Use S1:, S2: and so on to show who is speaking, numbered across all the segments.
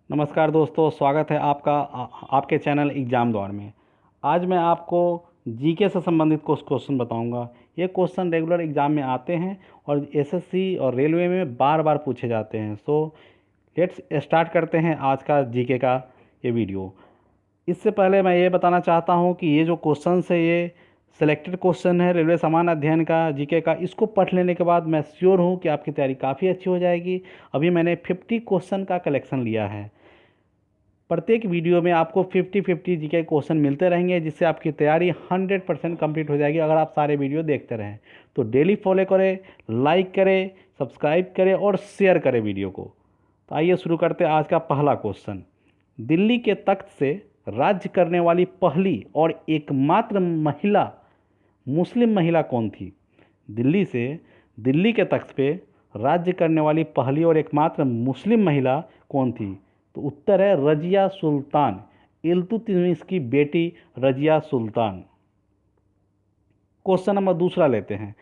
S1: नमस्कार दोस्तों, स्वागत है आपका आपके चैनल एग्ज़ाम द्वार में। आज मैं आपको जीके से संबंधित कुछ क्वेश्चन बताऊंगा। ये क्वेश्चन रेगुलर एग्ज़ाम में आते हैं और एसएससी और रेलवे में बार बार पूछे जाते हैं। सो लेट्स स्टार्ट करते हैं आज का जीके का ये वीडियो। इससे पहले मैं ये बताना चाहता हूँ कि ये जो क्वेश्चन है ये सिलेक्टेड क्वेश्चन है रेलवे सामान्य अध्ययन का जीके का। इसको पढ़ लेने के बाद मैं श्योर हूँ कि आपकी तैयारी काफ़ी अच्छी हो जाएगी। अभी मैंने 50 क्वेश्चन का कलेक्शन लिया है। प्रत्येक वीडियो में आपको 50-50 जीके क्वेश्चन मिलते रहेंगे, जिससे आपकी तैयारी 100% कंप्लीट हो जाएगी अगर आप सारे वीडियो देखते रहें। तो डेली फॉलो करें, लाइक करें, सब्सक्राइब करें और शेयर करें वीडियो को। तो आइए शुरू करते हैं आज का पहला क्वेश्चन। दिल्ली के तख्त से राज्य करने वाली पहली और एकमात्र महिला मुस्लिम महिला कौन थी? दिल्ली के तख्त पे राज्य करने वाली पहली और एकमात्र मुस्लिम महिला कौन थी? तो उत्तर है रजिया सुल्तान, इल्तुतमिश की बेटी रजिया सुल्तान। क्वेश्चन नंबर दूसरा लेते हैं।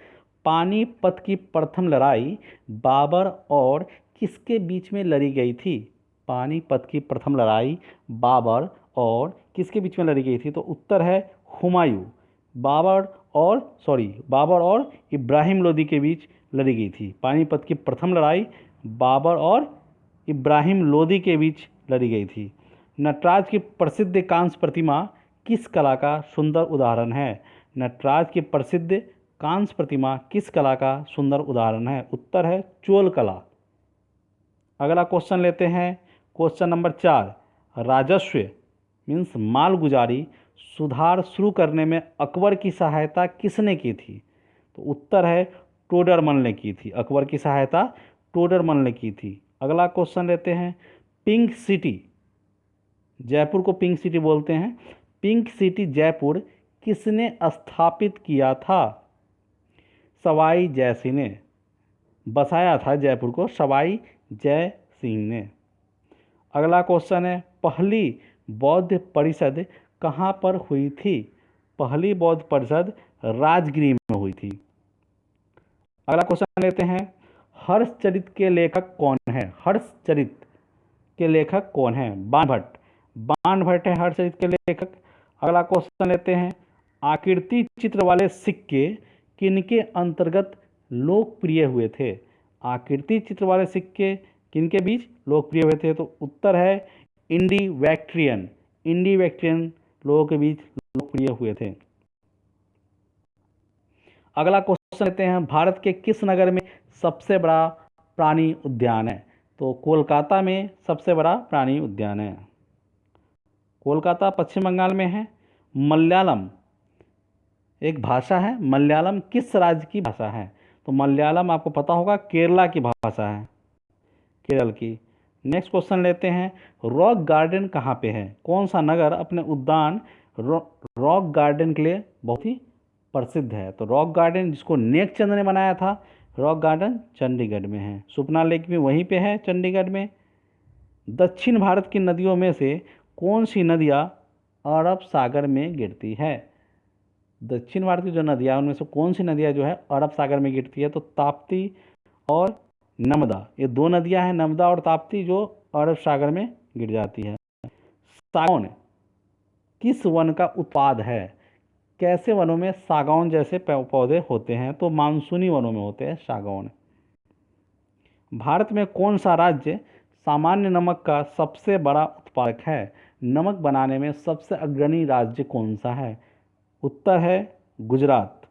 S1: पानीपत की प्रथम लड़ाई बाबर और किसके बीच में लड़ी गई थी? पानीपत की प्रथम लड़ाई बाबर और किसके बीच में लड़ी गई थी? तो उत्तर है हुमायूं। बाबर और इब्राहिम लोदी के बीच लड़ी गई थी। पानीपत की प्रथम लड़ाई बाबर और इब्राहिम लोदी के बीच लड़ी गई थी। नटराज की प्रसिद्ध कांस्य प्रतिमा किस कला का सुंदर उदाहरण है? नटराज की प्रसिद्ध कांस्य प्रतिमा किस कला का सुंदर उदाहरण है? उत्तर है चोल कला। अगला क्वेश्चन लेते हैं। Question number 4। राजस्व मीन्स मालगुजारी सुधार शुरू करने में अकबर की सहायता किसने की थी? तो उत्तर है टोडरमल ने की थी। अकबर की सहायता टोडरमल ने की थी। अगला क्वेश्चन लेते हैं। पिंक सिटी, जयपुर को पिंक सिटी बोलते हैं। पिंक सिटी जयपुर किसने स्थापित किया था? सवाई जय सिंह ने बसाया था जयपुर को, सवाई जय सिंह ने। अगला क्वेश्चन है। पहली बौद्ध परिषद कहाँ पर हुई थी? पहली बौद्ध परिषद राजगृह में हुई थी। अगला क्वेश्चन लेते हैं। हर्षचरित के लेखक कौन है? हर्षचरित के लेखक कौन है? बाणभट्ट। बाणभट्ट है हर्षचरित के लेखक। अगला क्वेश्चन लेते हैं। आकृति चित्र वाले सिक्के किनके अंतर्गत लोकप्रिय हुए थे? आकृति चित्र वाले सिक्के किनके बीच लोकप्रिय हुए थे? तो उत्तर है इंडी बैक्ट्रियन लोगों के बीच लोकप्रिय हुए थे। अगला क्वेश्चन लेते हैं। भारत के किस नगर में सबसे बड़ा प्राणी उद्यान है? तो कोलकाता में सबसे बड़ा प्राणी उद्यान है। कोलकाता पश्चिम बंगाल में है। मलयालम एक भाषा है। मलयालम किस राज्य की भाषा है? तो मलयालम आपको पता होगा केरला की भाषा है, केरल की। नेक्स्ट क्वेश्चन लेते हैं। रॉक गार्डन कहाँ पे है? कौन सा नगर अपने उद्यान रॉक गार्डन के लिए बहुत ही प्रसिद्ध है? तो रॉक गार्डन जिसको नेकचंद ने बनाया था, रॉक गार्डन चंडीगढ़ में है। सुपना लेक भी वहीं पे है, चंडीगढ़ में। दक्षिण भारत की नदियों में से कौन सी नदियाँ अरब सागर में गिरती है? दक्षिण भारत की जो नदियाँ उनमें से कौन सी नदियाँ जो है अरब सागर में गिरती है? तो ताप्ती और नर्मदा, ये दो नदियाँ हैं, नर्मदा और ताप्ती, जो अरब सागर में गिर जाती है। सागौन किस वन का उत्पाद है? कैसे वनों में सागौन जैसे पौधे होते हैं? तो मानसूनी वनों में होते हैं सागौन। भारत में कौन सा राज्य सामान्य नमक का सबसे बड़ा उत्पादक है? नमक बनाने में सबसे अग्रणी राज्य कौन सा है? उत्तर है गुजरात।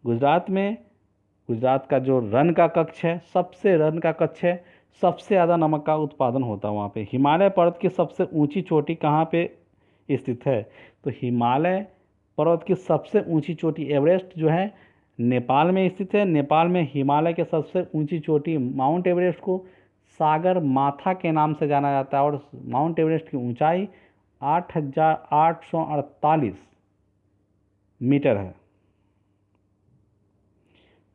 S1: गुजरात का जो रन का कक्ष है, सबसे ज़्यादा नमक का उत्पादन होता है वहाँ पे। हिमालय पर्वत की सबसे ऊंची चोटी कहाँ पे स्थित है? तो हिमालय पर्वत की सबसे ऊंची चोटी एवरेस्ट जो है नेपाल में स्थित है। नेपाल में हिमालय के सबसे ऊंची चोटी माउंट एवरेस्ट को सागर माथा के नाम से जाना जाता है और माउंट एवरेस्ट की ऊंचाई 8,848 मीटर है।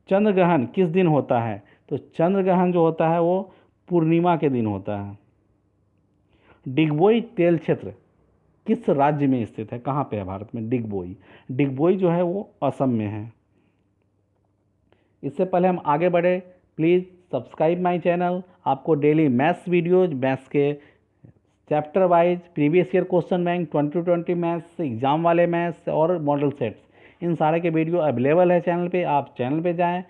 S1: चंद्र ग्रहण किस दिन होता है? तो चंद्र ग्रहण जो होता है वो पूर्णिमा के दिन होता है। डिगबोई तेल क्षेत्र किस राज्य में स्थित है? कहाँ पे है भारत में डिगबोई जो है वो असम में है। इससे पहले हम आगे बढ़े, प्लीज़ सब्सक्राइब माय चैनल। आपको डेली मैथ्स वीडियोज, मैथ्स के chapter wise previous year question bank 2020 maths, exam वाले मैथ्स और मॉडल सेट्स, इन सारे के वीडियो अवेलेबल है चैनल पे। आप चैनल पे जाएं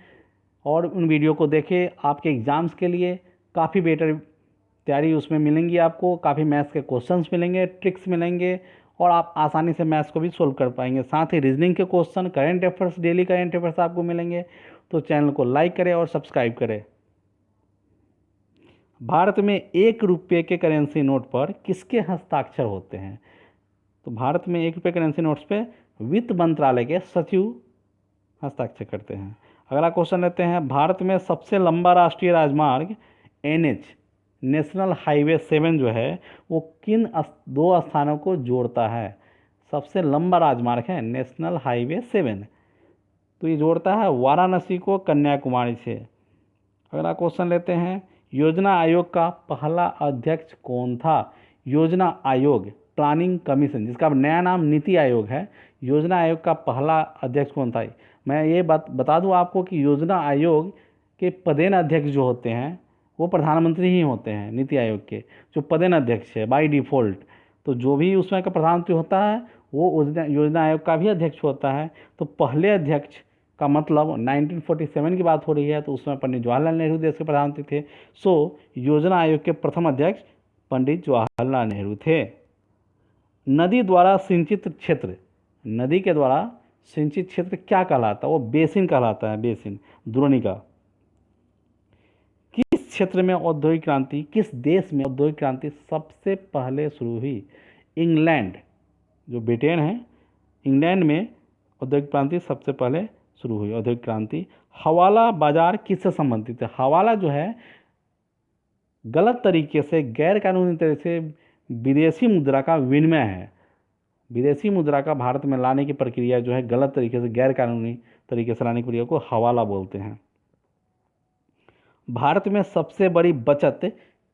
S1: और उन वीडियो को देखें। आपके एग्ज़ाम्स के लिए काफ़ी बेटर तैयारी उसमें मिलेंगी आपको, काफ़ी मैथ्स के क्वेश्चंस मिलेंगे, ट्रिक्स मिलेंगे और आप आसानी से मैथ्स को भी सोल्व कर पाएंगे। साथ ही रीजनिंग के question, current affairs, daily current affairs आपको मिलेंगे। तो चैनल को लाइक करें और सब्सक्राइब करें। भारत में 1 रुपये के करेंसी नोट पर किसके हस्ताक्षर होते हैं? तो भारत में 1 रुपये करेंसी नोट्स पे वित्त मंत्रालय के सचिव हस्ताक्षर करते हैं। अगला क्वेश्चन लेते हैं, भारत में सबसे लंबा राष्ट्रीय राजमार्ग NH, नेशनल हाईवे 7 जो है वो किन 2 स्थानों को जोड़ता है? सबसे लंबा राजमार्ग है नेशनल हाईवे 7, तो ये जोड़ता है वाराणसी को कन्याकुमारी से। अगला क्वेश्चन लेते हैं, योजना आयोग का पहला अध्यक्ष कौन था? योजना आयोग, प्लानिंग कमीशन, जिसका अब नया नाम नीति आयोग है, योजना आयोग का पहला अध्यक्ष कौन था? मैं ये बता दूं आपको कि योजना आयोग के पदेन अध्यक्ष जो होते हैं वो प्रधानमंत्री ही होते हैं। नीति आयोग के जो पदेन अध्यक्ष है बाय डिफ़ॉल्ट, तो जो भी उसमें का प्रधानमंत्री होता है वो योजना आयोग का भी अध्यक्ष होता है। तो पहले अध्यक्ष का मतलब 1947 की बात हो रही है, तो उसमें पंडित जवाहरलाल नेहरू देश के प्रधानमंत्री थे। सो योजना आयोग के प्रथम अध्यक्ष पंडित जवाहरलाल नेहरू थे। नदी द्वारा सिंचित क्षेत्र, नदी के द्वारा सिंचित क्षेत्र क्या कहलाता है? वो बेसिन कहलाता है, बेसिन, द्रोणिका। किस क्षेत्र में औद्योगिक क्रांति, किस देश में औद्योगिक क्रांति सबसे पहले शुरू हुई? इंग्लैंड, जो ब्रिटेन है, इंग्लैंड में औद्योगिक क्रांति सबसे पहले शुरू हुई, औद्योगिक क्रांति। हवाला बाजार किससे संबंधित है? हवाला जो है गलत तरीके से, गैर कानूनी तरीके से विदेशी मुद्रा का विनिमय है। विदेशी मुद्रा का भारत में लाने की प्रक्रिया जो है गलत तरीके से, गैर कानूनी तरीके से लाने की प्रक्रिया को हवाला बोलते हैं। भारत में सबसे बड़ी बचत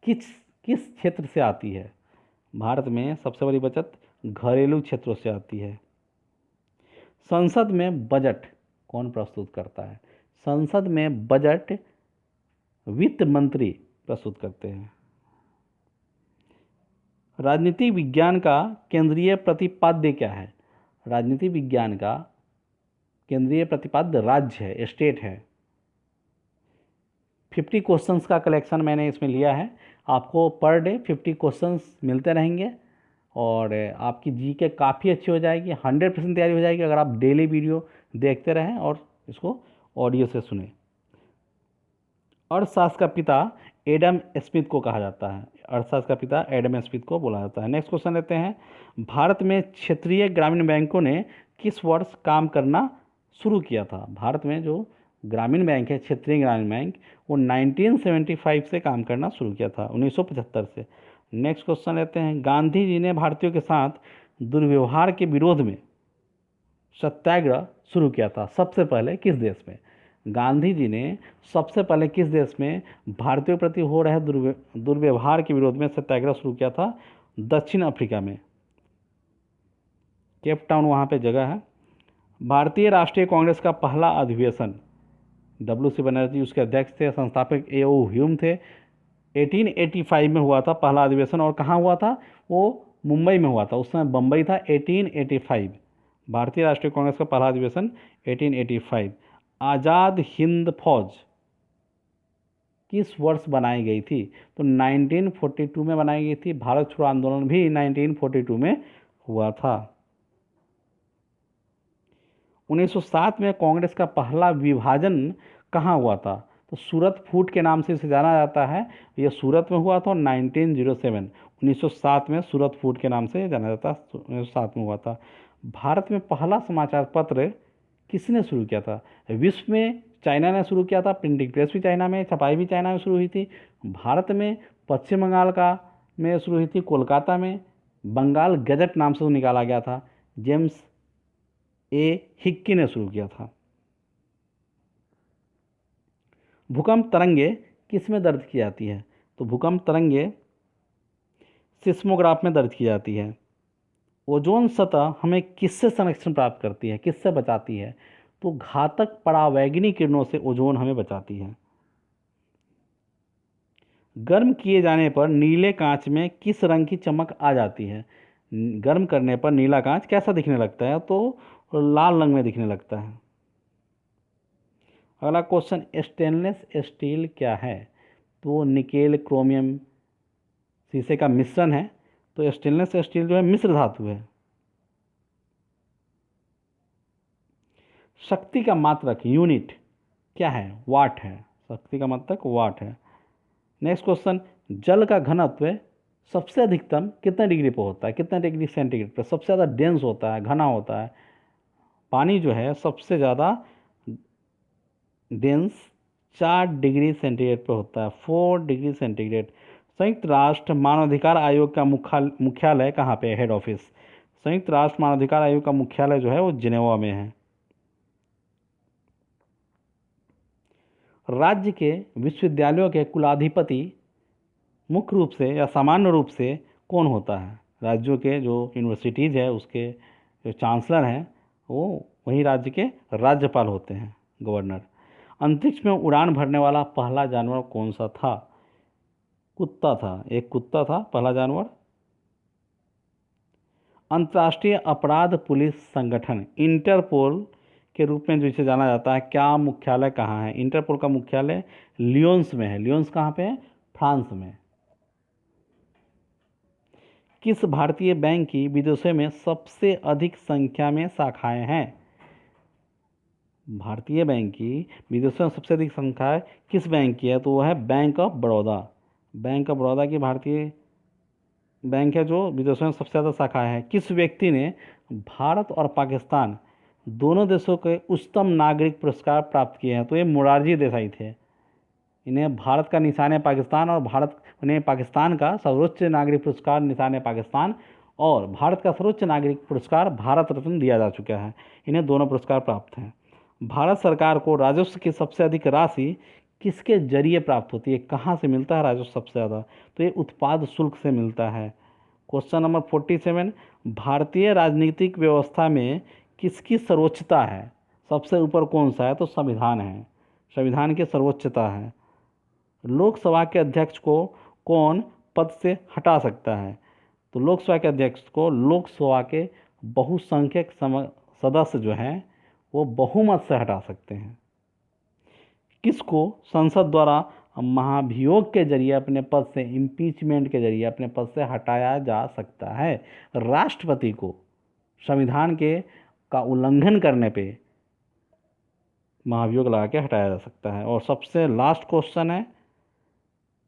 S1: किस किस क्षेत्र से आती है? भारत में सबसे बड़ी बचत घरेलू क्षेत्रों से आती है। संसद में बजट कौन प्रस्तुत करता है? संसद में बजट वित्त मंत्री प्रस्तुत करते हैं। राजनीति विज्ञान का केंद्रीय प्रतिपाद्य क्या है? राजनीति विज्ञान का केंद्रीय प्रतिपाद्य राज्य है, स्टेट है। 50 क्वेश्चंस का कलेक्शन मैंने इसमें लिया है। आपको पर डे 50 क्वेश्चंस मिलते रहेंगे और आपकी जीके काफ़ी अच्छी हो जाएगी, 100% तैयारी हो जाएगी अगर आप डेली वीडियो देखते रहें और इसको ऑडियो से सुने। अर्थशास्त्र का पिता एडम स्मिथ को कहा जाता है, अर्थशास्त्र का पिता एडम स्मिथ को बोला जाता है। नेक्स्ट क्वेश्चन लेते हैं, भारत में क्षेत्रीय ग्रामीण बैंकों ने किस वर्ष काम करना शुरू किया था? भारत में जो ग्रामीण बैंक है, क्षेत्रीय ग्रामीण बैंक, वो 1975 से काम करना शुरू किया था, 1975 से। नेक्स्ट क्वेश्चन लेते हैं, गांधी जी ने भारतीयों के साथ दुर्व्यवहार के विरोध में सत्याग्रह शुरू किया था सबसे पहले किस देश में? गांधी जी ने सबसे पहले किस देश में भारतीयों के प्रति हो रहे दुर्व्यवहार के विरोध में सत्याग्रह शुरू किया था? दक्षिण अफ्रीका में, केप टाउन वहाँ पे जगह है। भारतीय राष्ट्रीय कांग्रेस का पहला अधिवेशन, WC बनर्जी उसके अध्यक्ष थे, संस्थापक AO ह्यूम थे। 1885 में हुआ था पहला अधिवेशन, और कहाँ हुआ था? वो मुंबई में हुआ था, उस समय बम्बई था। 1885 भारतीय राष्ट्रीय कांग्रेस का पहला अधिवेशन 1885। आज़ाद हिंद फौज किस वर्ष बनाई गई थी? तो 1942 में बनाई गई थी। भारत छोड़ो आंदोलन भी 1942 में हुआ था। 1907 में कांग्रेस का पहला विभाजन कहाँ हुआ था? तो सूरत फूट के नाम से इसे जाना जाता है। यह सूरत में हुआ था 1907, 1907 में सूरत फूट के नाम से जाना जाता है, 1907 में हुआ था। भारत में पहला समाचार पत्र किसने शुरू किया था? विश्व में चाइना ने शुरू किया था, प्रिंटिंग प्रेस भी चाइना में, छपाई भी चाइना में शुरू हुई थी। भारत में पश्चिम बंगाल का में शुरू हुई थी, कोलकाता में। बंगाल गजट नाम से निकाला गया था, जेम्स ए हिक्की ने शुरू किया था। भूकंप तरंगे किस में दर्ज की जाती है? तो भूकंप तरंगे सिस्मोग्राफ में दर्ज की जाती है। ओजोन सतह हमें किससे संरक्षण प्राप्त करती है, किससे बचाती है? तो घातक परावैंगनी किरणों से ओजोन हमें बचाती है। गर्म किए जाने पर नीले कांच में किस रंग की चमक आ जाती है? गर्म करने पर नीला कांच कैसा दिखने लगता है? तो लाल रंग में दिखने लगता है। अगला क्वेश्चन, स्टेनलेस स्टील क्या है? तो निकेल क्रोमियम शीशे का मिश्रण है। तो स्टेनलेस स्टील जो है मिश्र धातु है। शक्ति का मात्रक यूनिट क्या है? वाट है। शक्ति का मात्रक वाट है। नेक्स्ट क्वेश्चन, जल का घनत्व सबसे अधिकतम कितने डिग्री पर होता है? कितने डिग्री सेंटीग्रेड पर सबसे ज़्यादा डेंस होता है, घना होता है? पानी जो है सबसे ज़्यादा डेंस 4 डिग्री सेंटीग्रेड पर होता है, 4 डिग्री सेंटीग्रेड। संयुक्त राष्ट्र मानवाधिकार आयोग का मुख्यालय कहाँ पे है? Head office. संयुक्त राष्ट्र मानवाधिकार आयोग का मुख्यालय जो है वो जिनेवा में है। राज्य के विश्वविद्यालयों के कुलाधिपति मुख्य रूप से या सामान्य रूप से कौन होता है? राज्यों के जो यूनिवर्सिटीज़ है उसके जो चांसलर हैं वो वही राज्य के राज्यपाल होते हैं, गवर्नर। अंतरिक्ष में उड़ान भरने वाला पहला जानवर कौन सा था? कुत्ता था, एक कुत्ता था पहला जानवर। अंतर्राष्ट्रीय अपराध पुलिस संगठन इंटरपोल के रूप में जो इसे जाना जाता है, क्या मुख्यालय कहाँ है? इंटरपोल का मुख्यालय लियोन्स में है। लियोन्स कहाँ पे है? फ्रांस में। किस भारतीय बैंक की विदेशों में सबसे अधिक संख्या में शाखाएं हैं? भारतीय बैंक की विदेशों में सबसे अधिक संख्या किस बैंक की है? तो वह है bank of Baroda. Bank of Baroda की भारतीय बैंक है जो विदेशों में सबसे ज़्यादा शाखाएं हैं। किस व्यक्ति ने भारत और पाकिस्तान दोनों देशों के उच्चतम नागरिक पुरस्कार प्राप्त किए हैं? तो ये मोरारजी देसाई थे। इन्हें भारत का निशान है पाकिस्तान और उन्हें पाकिस्तान का सर्वोच्च नागरिक पुरस्कार निशान है पाकिस्तान और भारत का सर्वोच्च नागरिक पुरस्कार भारत रत्न दिया जा चुका है। इन्हें दोनों पुरस्कार प्राप्त हैं। भारत सरकार को राजस्व की सबसे अधिक राशि किसके जरिए प्राप्त होती है? कहाँ से मिलता है राजस्व सबसे ज़्यादा? तो ये उत्पाद शुल्क से मिलता है। क्वेश्चन नंबर 47, भारतीय राजनीतिक व्यवस्था में किसकी सर्वोच्चता है? सबसे ऊपर कौन सा है? तो संविधान है। संविधान की सर्वोच्चता है। लोकसभा के अध्यक्ष को कौन पद से हटा सकता है? तो लोकसभा के अध्यक्ष को लोकसभा के बहुसंख्यक सदस्य जो हैं वो बहुमत से हटा सकते हैं। किसको संसद द्वारा महाभियोग के जरिए अपने पद से, इम्पीचमेंट के जरिए अपने पद से हटाया जा सकता है? राष्ट्रपति को संविधान के का उल्लंघन करने पे महाभियोग लगा के हटाया जा सकता है। और सबसे लास्ट क्वेश्चन है,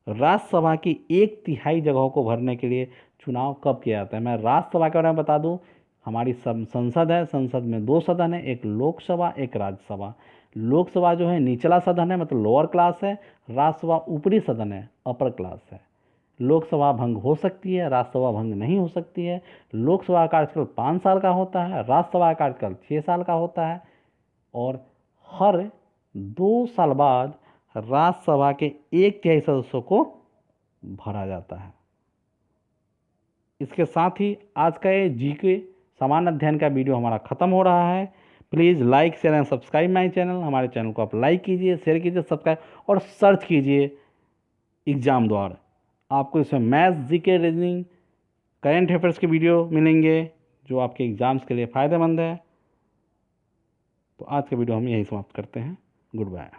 S1: राज्यसभा की 1/3 जगहों को भरने के लिए चुनाव कब किया जाता है? मैं राज्यसभा के बारे में बता दूं, हमारी संसद है, संसद में 2 सदन है, एक लोकसभा एक राज्यसभा। लोकसभा जो है निचला सदन है, मतलब लोअर क्लास है। राज्यसभा ऊपरी सदन है, अपर क्लास है। लोकसभा भंग हो सकती है, राज्यसभा भंग नहीं हो सकती है। लोकसभा का कार्यकाल 5 साल का होता है, राज्यसभा का कार्यकाल 6 साल का होता है और हर 2 साल बाद राज्यसभा के 1/3 सदस्यों को भरा जाता है। इसके साथ ही आज का ये जीके सामान्य अध्ययन का वीडियो हमारा ख़त्म हो रहा है। Please like share and subscribe my channel. हमारे चैनल को आप लाइक कीजिए, शेयर कीजिए, सब्सक्राइब और सर्च कीजिए एग्ज़ाम द्वार। आपको इसमें maths, GK, reasoning, current affairs के वीडियो मिलेंगे जो आपके एग्ज़ाम्स के लिए फ़ायदेमंद है। तो आज का वीडियो हम यहीं समाप्त करते हैं। Good bye.